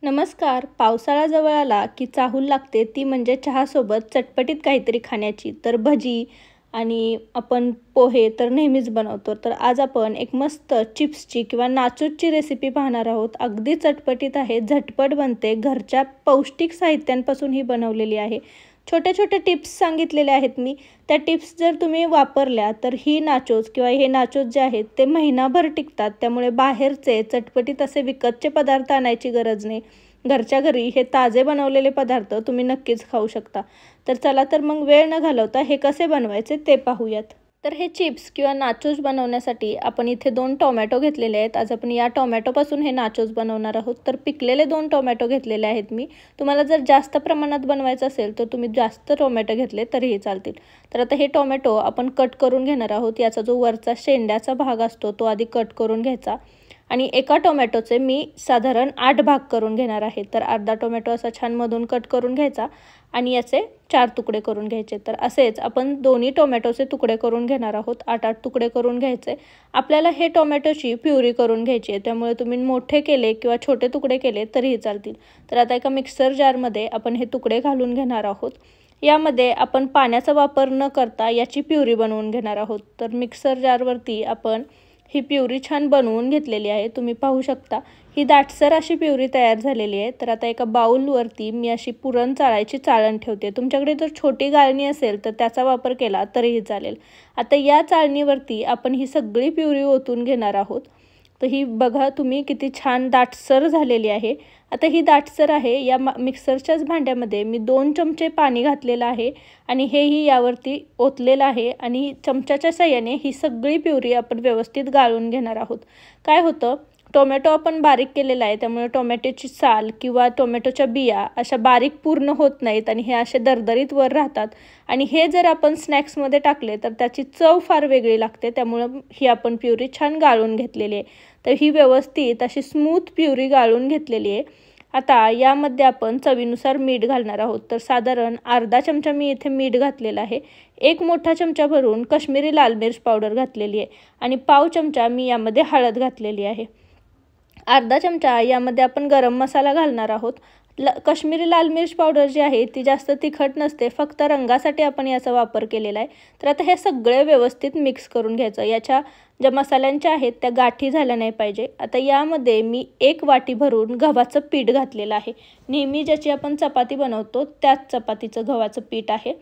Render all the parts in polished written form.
नमस्कार. पावसाळा जवळ आला की चाहूल लागते ती म्हणजे चहासोबत चटपटीत काहीतरी खाण्याची. तर भजी आणि आपण पोहे तर नेहमीच बनवतो. तर आज आपण एक मस्त चिप्सची किंवा नाचोसची रेसिपी पाहणार आहोत. अगदी चटपटीत आहे, झटपट बनते, घरच्या पौष्टिक साहित्यांपासून ही बनवलेली आहे. छोटे-छोटे टिप्स सांगितलेले आहेत मी. त्या टिप्स जर तुम्ही वापरल्या तर ही नाचोस किंवा हे नाचोस जे आहेत ते महिनाभर टिकतात. त्यामुळे बाहेरचे चटपटीत असे विकतचे पदार्थ आणायची गरज नाही. घरच्या घरी हे ताजे बनवलेले पदार्थ तुम्ही नक्कीच खाऊ शकता. तर चला तर मग वेळ न घालवता हे कसे बनवायचे ते पाहूयात. तर हे चिप्स किंवा नाचोस बनवण्यासाठी आपण इथे 2 टोमॅटो घेतलेले आहेत. आज आपण या टोमॅटोपासून हे नाचोस बनवणार आहोत. तर पिकलेले 2 टोमॅटो घेतलेले आहेत मी. तुम्हाला जर जास्त प्रमाणात बनवायचं असेल तर तुम्ही जास्त टोमॅटो घेतले तरीही चालतील. तर आता हे टोमॅटो आपण कट करून घेणार आहोत. याचा जो वरचा शेंड्याचा भाग असतो तो आधी कट करून घ्यायचा. आणि एका टोमॅटोचे मी साधारण 8 भाग करून घेणार आहे. तर अर्धा टोमॅटो असा छान मधून कट करून घ्यायचा आणि याचे 4 तुकडे करून घ्यायचे. तर असेच आपण दोन्ही टोमॅटोचे तुकडे करून घेणार आहोत. 8-8 तुकडे करून घ्यायचे. आपल्याला हे टोमॅटोची प्युरी करून घ्यायची आहे. त्यामुळे तुम्ही मोठे केले किंवा छोटे तुकडे केले तरीही चालतील. तर आता एका मिक्सर जारमध्ये आपण हे तुकडे घालून घेणार आहोत. यामध्ये आपण पाण्याचा वापर न करता याची प्युरी बनवून घेणार आहोत. तर मिक्सर जारवरती आपण ही प्युरी छान बनवून घेतलेली आहे. तुम्ही पाहू शकता ही दाटसर अशी प्युरी तयार झालेली आहे. तर आता एका बाउलवरती मी अशी पुरण चाळायची चाळण ठेवते. तुमच्याकडे जर छोटी गाळणी असेल तर त्याचा वापर केला तरीही चालेल. आता या चाळणीवरती आपण ही सगळी प्युरी ओतून घेणार आहोत. तर ही बघा तुम्ही किती छान दाटसर झालेली आहे. आता ही दाटसर आहे. या मिक्सरच्याच भांड्यामध्ये मी 2 चमचे पाणी घातलेलं आहे आणि हेही यावरती ओतलेलं आहे आणि चमच्याच्या साहाय्याने ही सगळी प्युरी आपण व्यवस्थित गाळून घेणार आहोत. काय होतं, टोमॅटो आपण बारीक केलेला आहे त्यामुळे टोमॅटोची साल किंवा टोमॅटोच्या बिया अशा बारीक पूर्ण होत नाहीत आणि हे असे दरदरीत वर राहतात. आणि हे जर आपण स्नॅक्समध्ये टाकले तर त्याची चव फार वेगळी लागते. त्यामुळं ही आपण प्युरी छान गाळून घेतलेली आहे. तर ही व्यवस्थित अशी स्मूथ प्युरी गाळून घेतलेली आहे. आता यामध्ये आपण चवीनुसार मीठ घालणार आहोत. तर साधारण अर्धा चमचा मी इथे मीठ घातलेला आहे. 1 मोठा चमचा भरून काश्मीरी लाल मिर्च पावडर घातलेली आहे आणि पाव चमचा मी यामध्ये हळद घातलेली आहे. अर्धा चमचा यामध्ये आपण गरम मसाला घालणार आहोत. काश्मीरी लाल मिर्च पावडर जी आहे ती जास्त तिखट नसते, फक्त रंगासाठी आपण याचा वापर केलेला आहे. तर आता हे सगळे व्यवस्थित मिक्स करून घ्यायचं. याच्या ज्या मसाल्यांच्या आहेत त्या गाठी झाल्या नाही पाहिजे. आता यामध्ये मी 1 वाटी भरून गव्हाचं पीठ घातलेलं आहे. नेहमी ज्याची आपण चपाती बनवतो त्याच चपातीचं गव्हाचं पीठ आहे.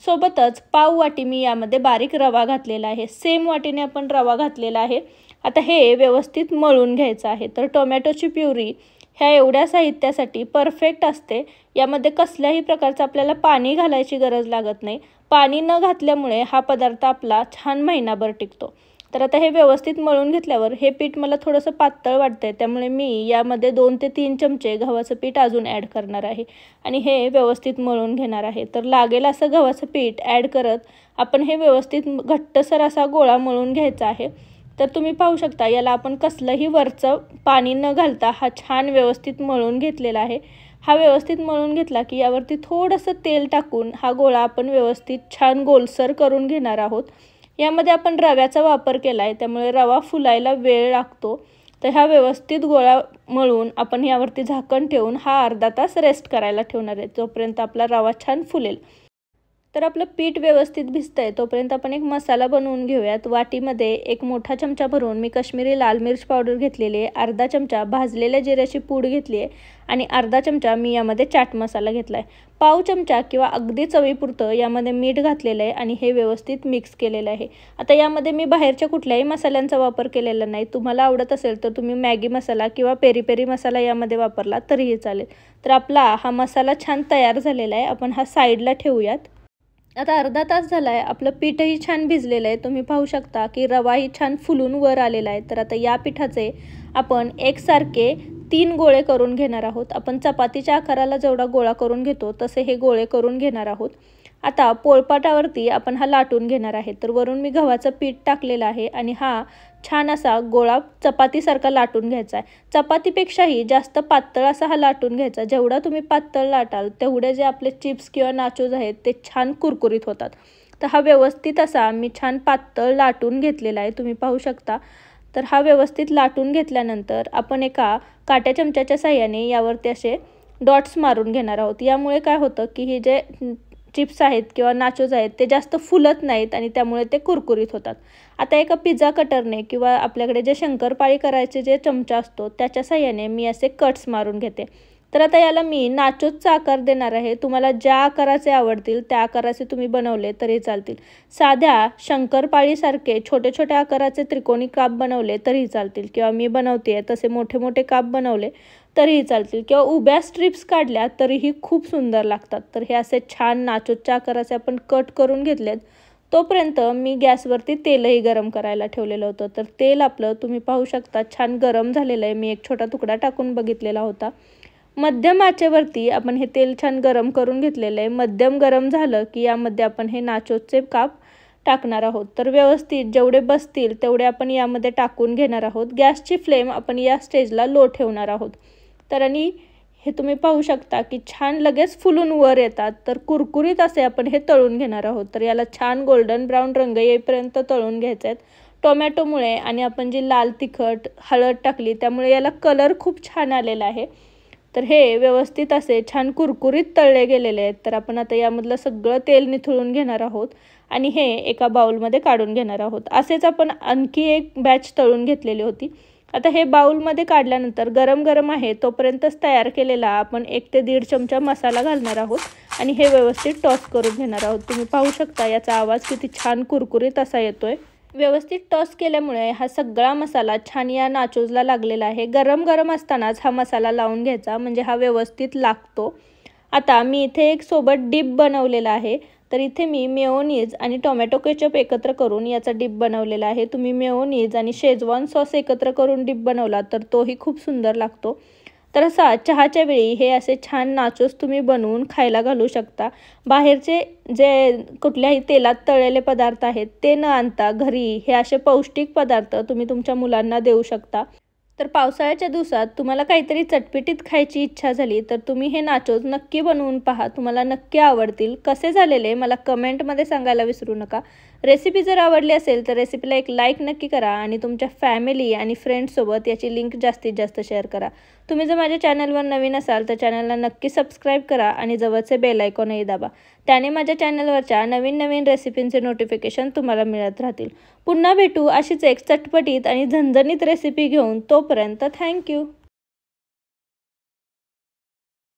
सोबतच पाव वाटी मी यामध्ये बारीक रवा घातलेला आहे. सेम वाटीने आपण रवा घातलेला आहे. आता हे व्यवस्थित मळून घ्यायचं आहे. तर टोमॅटोची प्युरी ह्या एवढ्या साहित्यासाठी परफेक्ट असते. यामध्ये कसल्याही प्रकारचं आपल्याला पाणी घालायची गरज लागत नाही. पाणी न घातल्यामुळे हा पदार्थ आपला छान महिनाभर टिकतो. तर आता हे व्यवस्थित मळून घेतल्यावर हे पीठ मला थोडंसं पातळ वाटतंय त्यामुळे मी यामध्ये 2 ते 3 चमचे गव्हाचं पीठ अजून ॲड करणार आहे आणि हे व्यवस्थित मळून घेणार आहे. तर लागेल असं गव्हाचं पीठ ॲड करत आपण हे व्यवस्थित घट्टसर असा गोळा मळून घ्यायचा आहे. तर तुम्ही पाहू शकता याला आपण कसलंही वरचं पाणी न घालता हा छान व्यवस्थित मळून घेतलेला आहे. हा व्यवस्थित मळून घेतला की यावरती थोडंसं तेल टाकून हा गोळा आपण व्यवस्थित छान गोलसर करून घेणार आहोत. यामध्ये आपण रव्याचा वापर केला आहे त्यामुळे रवा फुलायला वेळ लागतो. तर हा व्यवस्थित गोळा मळून आपण यावरती झाकण ठेवून हा अर्धा तास रेस्ट करायला ठेवणार आहे, तोपर्यंत आपला रवा छान फुलेल. तर आपलं पीठ व्यवस्थित भिजतंय तोपर्यंत आपण एक मसाला बनवून घेऊयात. वाटीमध्ये 1 मोठा चमचा भरून मी काश्मीरी लाल मिर्च पावडर घेतलेली आहे. अर्धा चमचा भाजलेल्या जिऱ्याची पूड घेतली आहे आणि अर्धा चमचा मी यामध्ये चाट मसाला घेतला आहे. पाव चमचा किंवा अगदी चवीपुरतं यामध्ये मीठ घातलेलं आहे आणि हे व्यवस्थित मिक्स केलेलं आहे. आता यामध्ये मी बाहेरच्या कुठल्याही मसाल्यांचा वापर केलेला नाही. तुम्हाला आवडत असेल तर तुम्ही मॅगी मसाला किंवा पेरी पेरी मसाला यामध्ये वापरला तरीही चालेल. तर आपला हा मसाला छान तयार झालेला आहे. आपण हा साईडला ठेवूयात. आता अर्धा तास झाला आहे. आपलं पीठही छान भिजलेलं आहे. तुम्ही पाहू शकता की रवाही छान फुलून वर आलेला आहे. तर आता या पिठाचे आपण एकसारखे 3 गोळे करून घेणार आहोत. आपण चपातीच्या आकाराला जेवढा गोळा करून घेतो तसे हे गोळे करून घेणार आहोत. आता पोळपाटावरती आपण हा लाटून घेणार आहे. तर वरून मी गव्हाचं पीठ टाकलेलं आहे आणि हा छान असा गोळा चपातीसारखा लाटून घ्यायचा आहे. चपातीपेक्षाही जास्त पातळ असा हा लाटून घ्यायचा. जेवढा तुम्ही पातळ लाटाल तेवढे जे आपले चिप्स किंवा नाचोस आहेत ते छान कुरकुरीत होतात. तर हा व्यवस्थित असा मी छान पातळ लाटून घेतलेला आहे. तुम्ही पाहू शकता. तर हा व्यवस्थित लाटून घेतल्यानंतर आपण एका काट्या चमच्याच्या साहाय्याने यावरती असे डॉट्स मारून घेणार आहोत. यामुळे काय होतं की हे जे चिप्स आहेत किंवा नाचोज आहेत ते जास्त फुलत नाहीत आणि त्यामुळे ते कुरकुरीत होतात. आता एका पिझ्झा कटरने किंवा आपल्याकडे जे शंकरपाळी करायचे जे चमचा असतो त्याच्या साहाय्याने मी असे कट्स मारून घेते. तर आता याला मी नाचोजचा आकार देणार आहे. तुम्हाला ज्या आकाराचे आवडतील त्या आकाराचे तुम्ही बनवले तरी चालतील. साध्या शंकरपाळीसारखे छोटे छोटे आकाराचे त्रिकोणी काप बनवले तरीही चालतील किंवा मी बनवते तसे मोठे मोठे काप बनवले तरीही चालतील किंवा उभ्या स्ट्रिप्स काढल्या तरीही खूप सुंदर लागतात. तर हे असे छान नाचोजच्या आकाराचे आपण कट करून घेतलेत. तोपर्यंत मी गॅसवरती तेलही गरम करायला ठेवलेलं होतं. तर तेल आपलं तुम्ही पाहू शकता छान गरम झालेलं आहे. मी एक छोटा तुकडा टाकून बघितलेला होता. मध्यम आचेवरती आपण हे तेल छान गरम करून घेतलेलं आहे. मध्यम गरम झालं की यामध्ये आपण हे नाचोजचे काप टाकणार आहोत. तर व्यवस्थित जेवढे बसतील तेवढे आपण यामध्ये टाकून घेणार आहोत. गॅसची फ्लेम आपण या स्टेजला लो ठेवणार आहोत. तर आणि हे तुम्ही पाहू शकता की छान लगेच फुलून वर येतात. तर कुरकुरीत असे आपण हे तळून घेणार आहोत. तर याला छान गोल्डन ब्राऊन रंग येईपर्यंत तळून घ्यायचे आहेत. टोमॅटोमुळे आणि आपण जी लाल तिखट हळद टाकली त्यामुळे याला कलर खूप छान आलेला आहे. तर हे व्यवस्थित असे छान कुरकुरीत तळले गेलेले आहेत. तर आपण आता यामधलं सगळं तेल निथळून घेणार आहोत आणि हे एका बाउलमध्ये काढून घेणार आहोत. असेच आपण आणखी एक बॅच तळून घेतलेली होती. आता हे बाउलमध्ये काढल्यानंतर गरम गरम आहे तोपर्यंतच तयार केलेला आपण 1 ते 1.5 चमचा मसाला घालणार आहोत आणि हे व्यवस्थित टॉस करून घेणार आहोत. तुम्ही पाहू शकता याचा आवाज किती छान कुरकुरीत असा येतोय. व्यवस्थित टॉस केल्यामुळे हा सगळा मसाला छान या नाचोजला लागलेला आहे. गरम गरम असतानाच हा मसाला लावून घ्यायचा म्हणजे हा व्यवस्थित लागतो. आता मी इथे एक सोबत डिप बनवलेला आहे. तर इथे मी मेयोनीज आणि टोमॅटो केचप एकत्र करून याचा डिप बनवलेला आहे. तुम्ही मेयोनीज आणि शेजवान सॉस एकत्र करून डिप बनवला तर तोही खूप सुंदर लागतो. तर असा चहाच्या वेळी हे असे छान नाचोस तुम्ही बनवून खायला घालू शकता. बाहेरचे जे कुठल्याही तेलात तळलेले पदार्थ आहेत ते न आणता घरी हे असे पौष्टिक पदार्थ तुम्ही तुमच्या मुलांना देऊ शकता. तर पावसाळ्याच्या दिवसात तुम्हाला काहीतरी चटपटीत खायची इच्छा झाली तर तुम्ही हे नाचोज नक्की बनवून पहा. तुम्हाला नक्की आवडतील. कसे झालेले मला कमेंटमध्ये सांगायला विसरू नका. रेसिपी जर आवडली असेल तर रेसिपीला एक लाईक नक्की करा आणि तुमच्या फॅमिली आणि फ्रेंड्ससोबत याची लिंक जास्तीत जास्त शेअर करा. तुम्ही जर माझ्या चॅनलवर नवीन असाल तर चॅनलला नक्की सबस्क्राईब करा आणि जवळचे बेल आयकॉनही दाबा. त्याने माझ्या चॅनलवरच्या नवीन नवीन रेसिपींचे नोटिफिकेशन तुम्हाला मिळत राहतील. पुन्हा भेटू अशीच एक चटपटीत आणि झणझणीत रेसिपी घेऊन. तोपर्यंत थँक्यू.